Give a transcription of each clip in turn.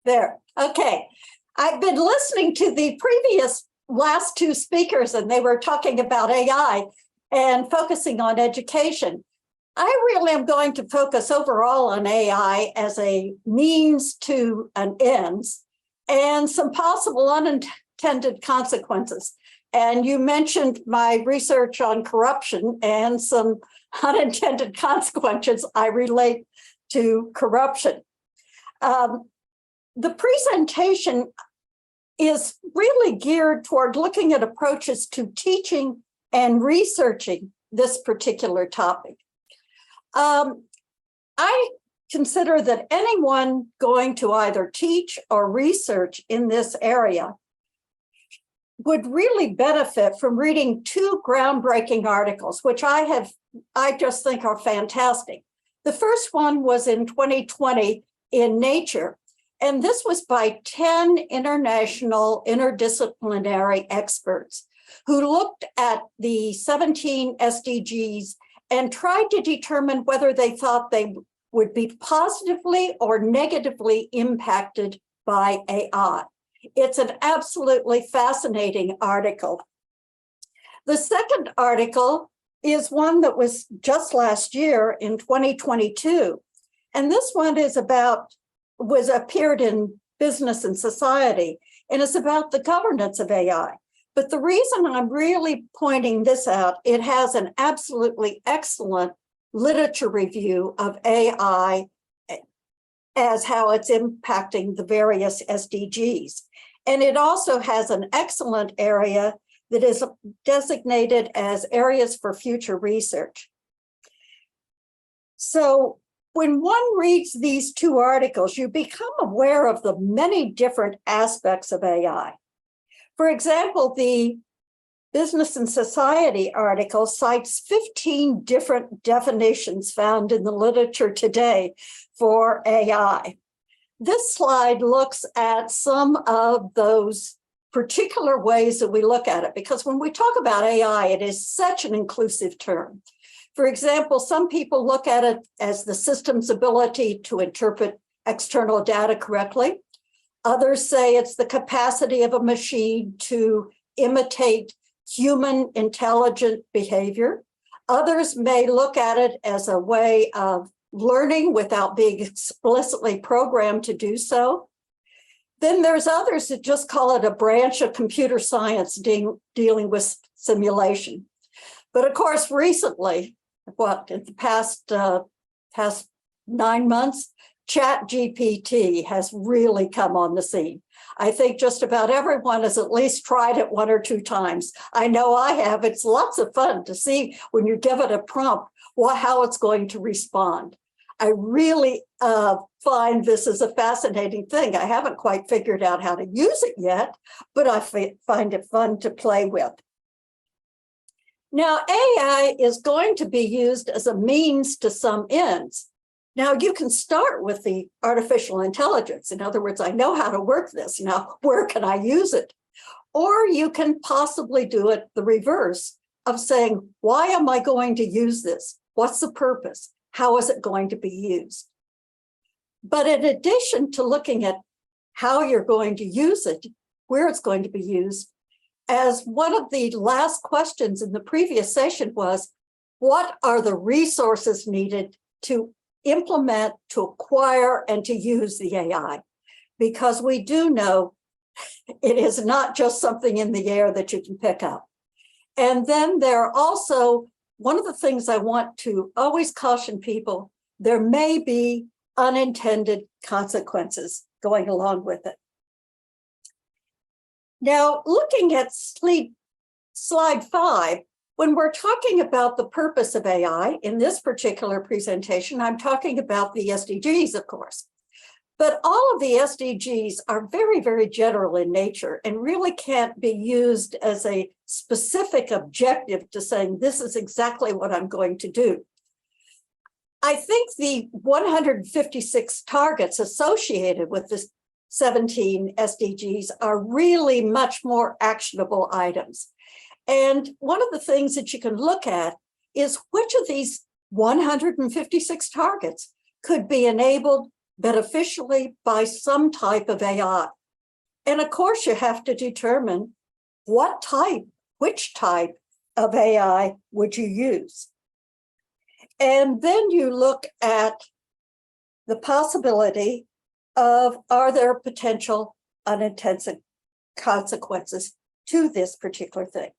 There. Okay. I've been listening to the last two speakers, and they were talking about AI and focusing on education. I really am going to focus overall on AI as a means to an ends and some possible unintended consequences. And you mentioned my research on corruption and some unintended consequences I relate to corruption. The presentation is really geared toward looking at approaches to teaching and researching this particular topic. I consider that anyone going to either teach or research in this area would really benefit from reading two groundbreaking articles, which I just think are fantastic. The first one was in 2020 in Nature, and this was by 10 international interdisciplinary experts who looked at the 17 SDGs and tried to determine whether they thought they would be positively or negatively impacted by AI. It's an absolutely fascinating article. The second article is one that was just last year in 2022. And this one appeared in Business and Society, and it's about the governance of AI. But the reason I'm really pointing this out, it has an absolutely excellent literature review of AI as how it's impacting the various SDGs. And it also has an excellent area that is designated as areas for future research. So when one reads these two articles, you become aware of the many different aspects of AI. For example, the Business and Society article cites 15 different definitions found in the literature today for AI. This slide looks at some of those particular ways that we look at it, because when we talk about AI, it is such an inclusive term. For example, some people look at it as the system's ability to interpret external data correctly. Others say it's the capacity of a machine to imitate human intelligent behavior. Others may look at it as a way of learning without being explicitly programmed to do so. Then there's others that just call it a branch of computer science dealing with simulation. But of course, recently, in the past 9 months, ChatGPT has really come on the scene. I think just about everyone has at least tried it 1 or 2 times. I know I have. It's lots of fun to see when you give it a prompt, how it's going to respond. I really find this is a fascinating thing. I haven't quite figured out how to use it yet, but I find it fun to play with. Now, AI is going to be used as a means to some ends. Now, you can start with the artificial intelligence. In other words, I know how to work this. Now, where can I use it? Or you can possibly do it the reverse of saying, why am I going to use this? What's the purpose? How is it going to be used? But in addition to looking at how you're going to use it, where it's going to be used, as one of the last questions in the previous session was, what are the resources needed to implement, to acquire, and to use the AI? Because we do know it is not just something in the air that you can pick up. And then there are also, one of the things I want to always caution people, there may be unintended consequences going along with it. Now, looking at slide 5, when we're talking about the purpose of AI, in this particular presentation, I'm talking about the SDGs, of course. But all of the SDGs are very, very general in nature and really can't be used as a specific objective to saying, this is exactly what I'm going to do. I think the 156 targets associated with this 17 SDGs are really much more actionable items. And one of the things that you can look at is which of these 156 targets could be enabled beneficially by some type of AI. And of course, you have to determine which type of AI would you use. And then you look at the possibility of, are there potential unintended consequences to this particular thing?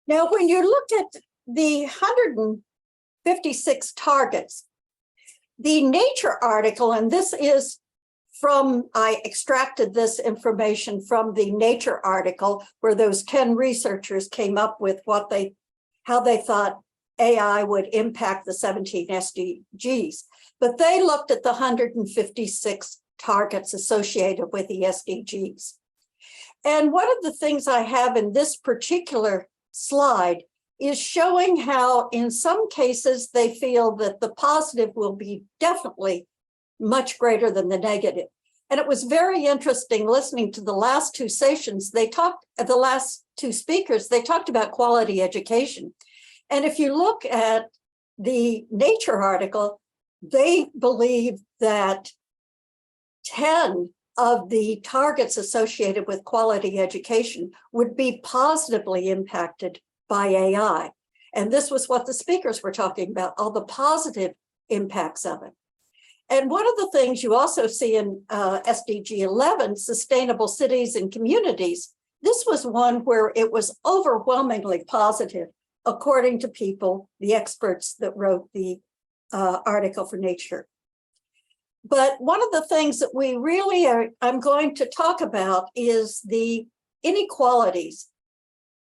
Now, when you look at the 156 targets, the Nature article, and this is I extracted this information from the Nature article where those 10 researchers came up with how they thought AI would impact the 17 SDGs. But they looked at the 156 targets associated with the SDGs. And one of the things I have in this particular slide is showing how in some cases they feel that the positive will be definitely much greater than the negative. And it was very interesting listening to the last two sessions. The last two speakers, they talked about quality education. And if you look at the Nature article, they believe that 10 of the targets associated with quality education would be positively impacted by AI. And this was what the speakers were talking about, all the positive impacts of it. And one of the things you also see in SDG 11, sustainable cities and communities, this was one where it was overwhelmingly positive, according to people, the experts that wrote the article for Nature. But one of the things that we really I'm going to talk about is the inequalities.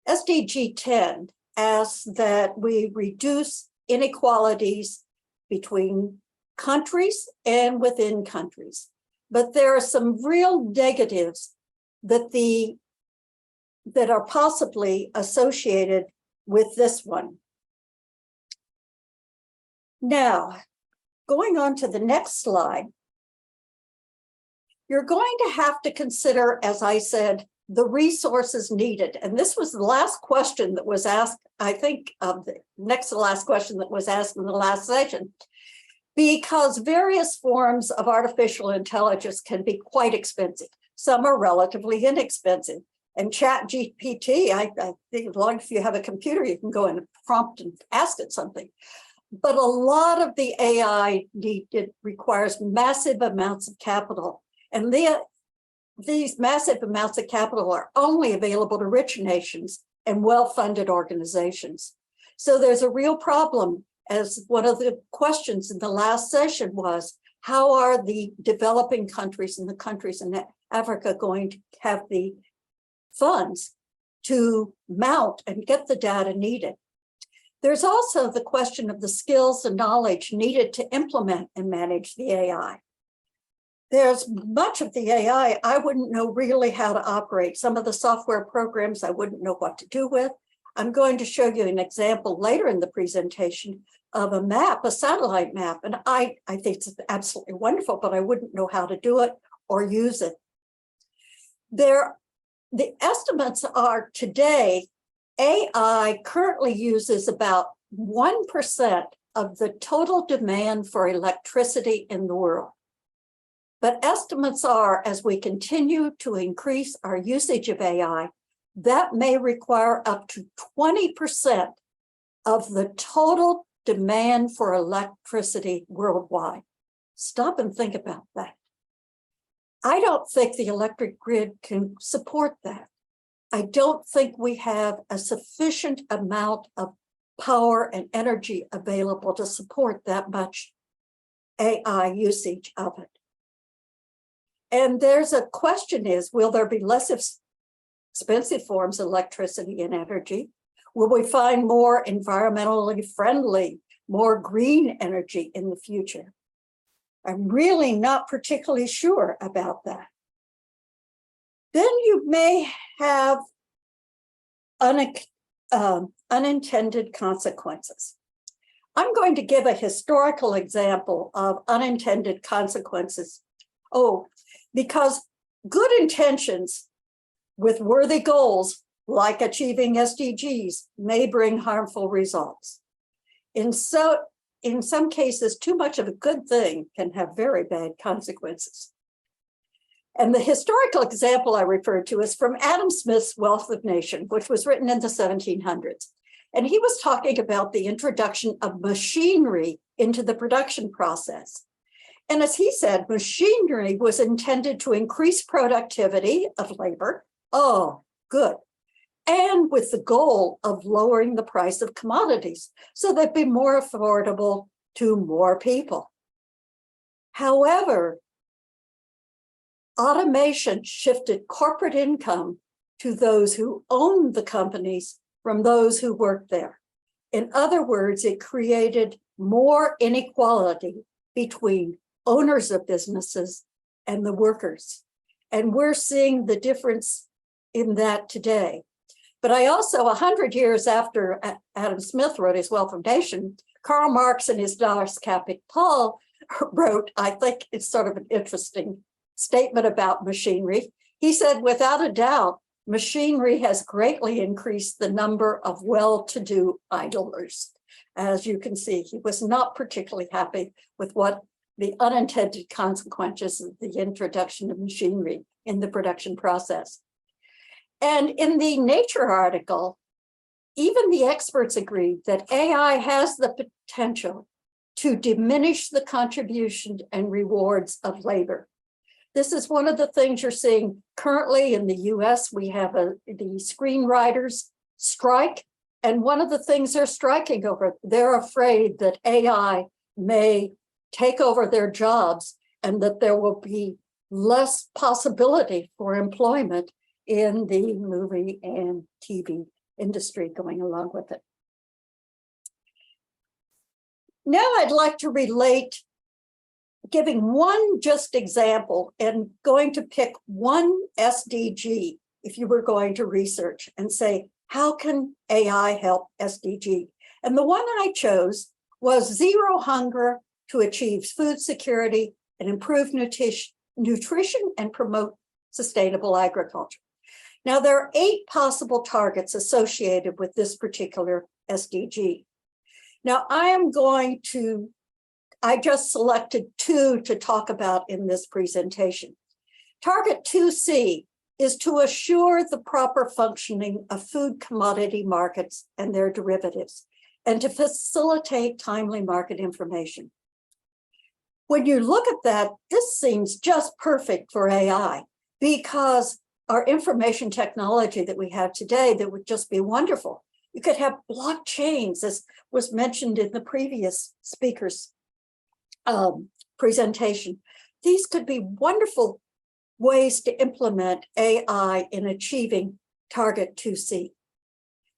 SDG 10 asks that we reduce inequalities between countries and within countries. But there are some real negatives that are possibly associated with this one. Now, going on to the next slide, you're going to have to consider, as I said, the resources needed. And this was the last question that was asked, I think, the next to the last question that was asked in the last session, because various forms of artificial intelligence can be quite expensive. Some are relatively inexpensive. And ChatGPT, I think as long as you have a computer, you can go in and prompt and ask it something. But a lot of the AI requires massive amounts of capital. And these massive amounts of capital are only available to rich nations and well-funded organizations. So there's a real problem, as one of the questions in the last session was, how are the developing countries and the countries in Africa going to have the funds to mount and get the data needed? There's also the question of the skills and knowledge needed to implement and manage the AI. There's much of the AI I wouldn't know really how to operate. Some of the software programs I wouldn't know what to do with. I'm going to show you an example later in the presentation of a map, a satellite map, and I think it's absolutely wonderful, but I wouldn't know how to do it or use it. The estimates are today, AI currently uses about 1% of the total demand for electricity in the world. But estimates are, as we continue to increase our usage of AI, that may require up to 20% of the total demand for electricity worldwide. Stop and think about that. I don't think the electric grid can support that. I don't think we have a sufficient amount of power and energy available to support that much AI usage of it. And there's a question is, will there be less expensive forms of electricity and energy? Will we find more environmentally friendly, more green energy in the future? I'm really not particularly sure about that. Then you may have unintended consequences. I'm going to give a historical example of unintended consequences. Because good intentions with worthy goals, like achieving SDGs, may bring harmful results. In in some cases, too much of a good thing can have very bad consequences. And the historical example I referred to is from Adam Smith's Wealth of Nations, which was written in the 1700s. And he was talking about the introduction of machinery into the production process. And as he said, machinery was intended to increase productivity of labor. Oh, good. And with the goal of lowering the price of commodities so they'd be more affordable to more people. However, automation shifted corporate income to those who owned the companies from those who worked there. In other words, it created more inequality between owners of businesses and the workers. And we're seeing the difference in that today. But I also, 100 years after Adam Smith wrote his Wealth of Nations, Karl Marx in his Das Kapital wrote, I think it's sort of an interesting statement about machinery. He said, without a doubt, machinery has greatly increased the number of well-to-do idlers. As you can see, he was not particularly happy with what the unintended consequences of the introduction of machinery in the production process. And in the Nature article, even the experts agreed that AI has the potential to diminish the contribution and rewards of labor. This is one of the things you're seeing currently in the US. We have the screenwriters strike. And one of the things they're striking over, they're afraid that AI may take over their jobs and that there will be less possibility for employment in the movie and TV industry going along with it. Now I'd like to relate, giving one just example and going to pick one SDG if you were going to research and say, how can AI help SDG? And the one that I chose was zero hunger to achieve food security and improve nutrition and promote sustainable agriculture. Now, there are 8 possible targets associated with this particular SDG. Now, I just selected 2 to talk about in this presentation. Target 2C is to assure the proper functioning of food commodity markets and their derivatives, and to facilitate timely market information. When you look at that, this seems just perfect for AI, because our information technology that we have today, that would just be wonderful. You could have blockchains, as was mentioned in the previous speaker's presentation. These could be wonderful ways to implement AI in achieving target 2C.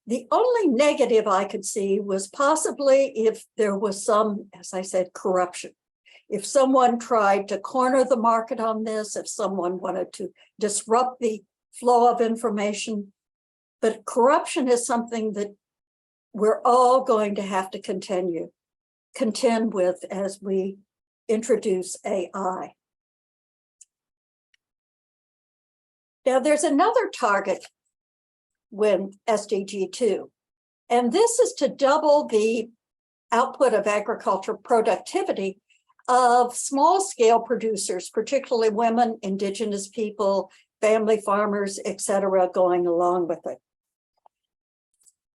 The only negative I could see was possibly if there was some, as I said, corruption. If someone tried to corner the market on this, if someone wanted to disrupt the flow of information, but corruption is something that we're all going to have to contend with as we introduce AI. Now, there's another target with SDG 2, and this is to double the output of agricultural productivity of small-scale producers, particularly women, indigenous people, family farmers, etc., going along with it.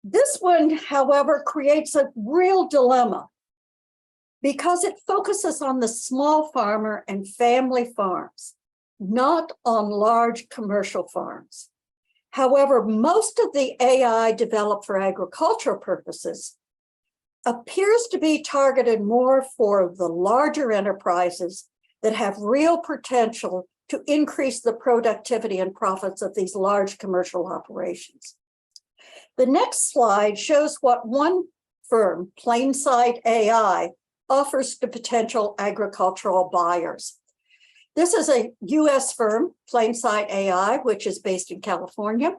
This one, however, creates a real dilemma because it focuses on the small farmer and family farms, not on large commercial farms. However, most of the AI developed for agricultural purposes appears to be targeted more for the larger enterprises that have real potential to increase the productivity and profits of these large commercial operations. The next slide shows what one firm, Plainsight AI, offers to potential agricultural buyers. This is a US firm, Plainsight AI, which is based in California,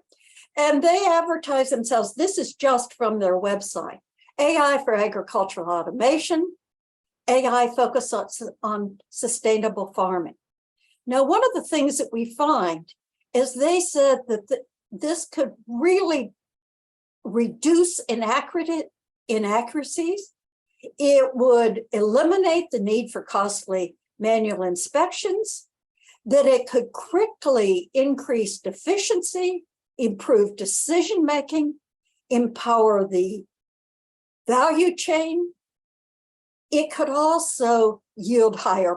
and they advertise themselves, this is just from their website, AI for agricultural automation, AI focus on sustainable farming. Now, one of the things that we find is they said that this could really reduce inaccuracies. It would eliminate the need for costly manual inspections, that it could quickly increase efficiency, improve decision-making, empower the value chain. It could also yield higher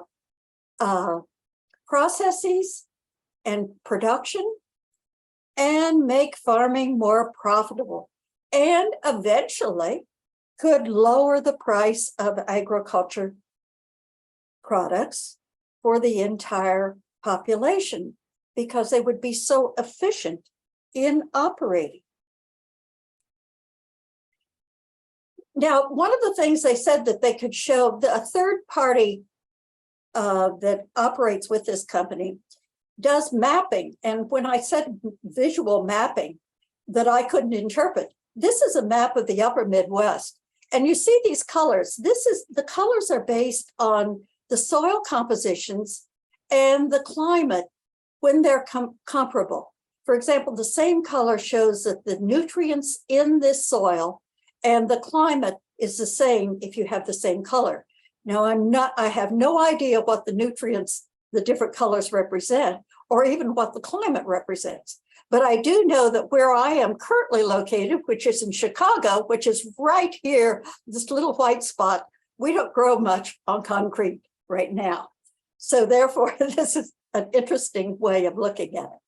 processes and production, and make farming more profitable, and eventually could lower the price of agriculture products for the entire population because they would be so efficient in operating. Now, one of the things they said that they could show, a third party that operates with this company does mapping. And when I said visual mapping that I couldn't interpret, this is a map of the upper Midwest. And you see these colors. The colors are based on the soil compositions and the climate when they're comparable. For example, the same color shows that the nutrients in this soil and the climate is the same if you have the same color. Now, I have no idea what the nutrients, the different colors represent, or even what the climate represents. But I do know that where I am currently located, which is in Chicago, which is right here, this little white spot, we don't grow much on concrete right now. So therefore, this is an interesting way of looking at it.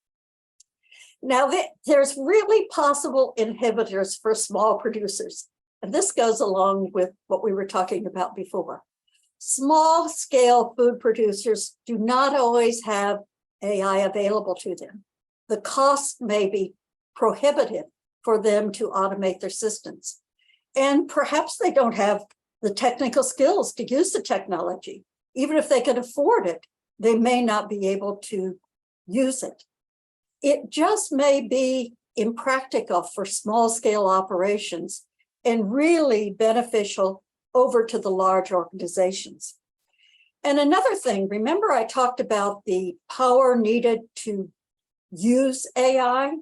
Now, there's really possible inhibitors for small producers. And this goes along with what we were talking about before. Small scale food producers do not always have AI available to them. The cost may be prohibitive for them to automate their systems. And perhaps they don't have the technical skills to use the technology. Even if they could afford it, they may not be able to use it. It just may be impractical for small scale operations and really beneficial over to the large organizations. And another thing, remember I talked about the power needed to use AI?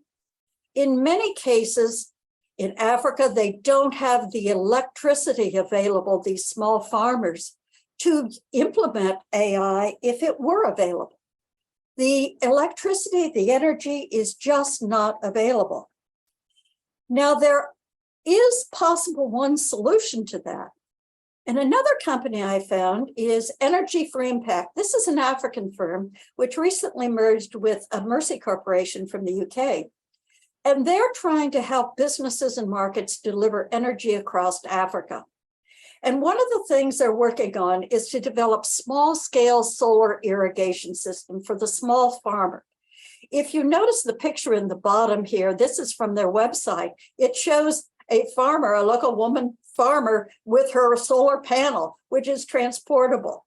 In many cases, in Africa, they don't have the electricity available, these small farmers, to implement AI if it were available. The electricity, the energy is just not available. Now, there is possible one solution to that. And another company I found is Energy for Impact. This is an African firm which recently merged with a Mercy Corporation from the UK. And they're trying to help businesses and markets deliver energy across Africa. And one of the things they're working on is to develop small-scale solar irrigation system for the small farmer. If you notice the picture in the bottom here, this is from their website. It shows a farmer, a local woman farmer with her solar panel, which is transportable.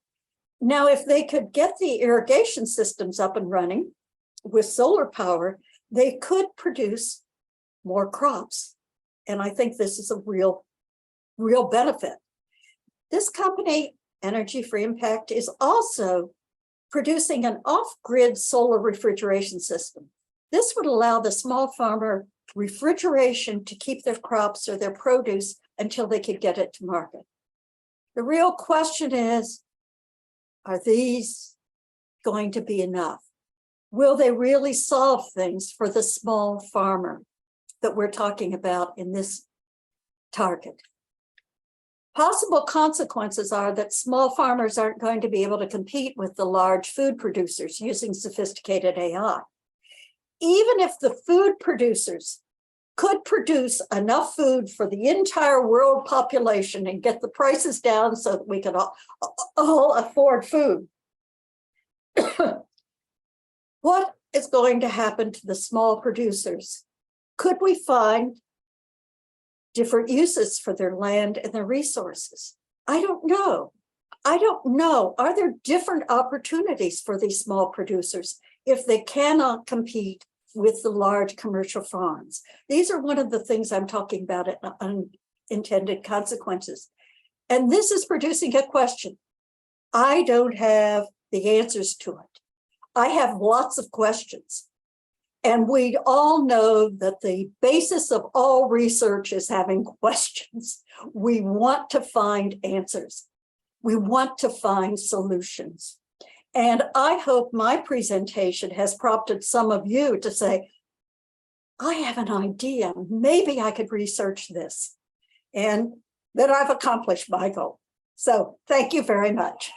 Now, if they could get the irrigation systems up and running with solar power, they could produce more crops. And I think this is a real benefit. This company, Energy for Impact, is also producing an off-grid solar refrigeration system. This would allow the small farmer refrigeration to keep their crops or their produce until they could get it to market. The real question is, are these going to be enough? Will they really solve things for the small farmer that we're talking about in this target? Possible consequences are that small farmers aren't going to be able to compete with the large food producers using sophisticated AI. Even if the food producers could produce enough food for the entire world population and get the prices down so that we could all afford food, what is going to happen to the small producers? Could we find different uses for their land and their resources? I don't know. Are there different opportunities for these small producers if they cannot compete with the large commercial farms? These are one of the things I'm talking about in unintended consequences. And this is producing a question. I don't have the answers to it. I have lots of questions. And we all know that the basis of all research is having questions. We want to find answers. We want to find solutions. And I hope my presentation has prompted some of you to say, I have an idea, maybe I could research this. And that I've accomplished my goal. So thank you very much.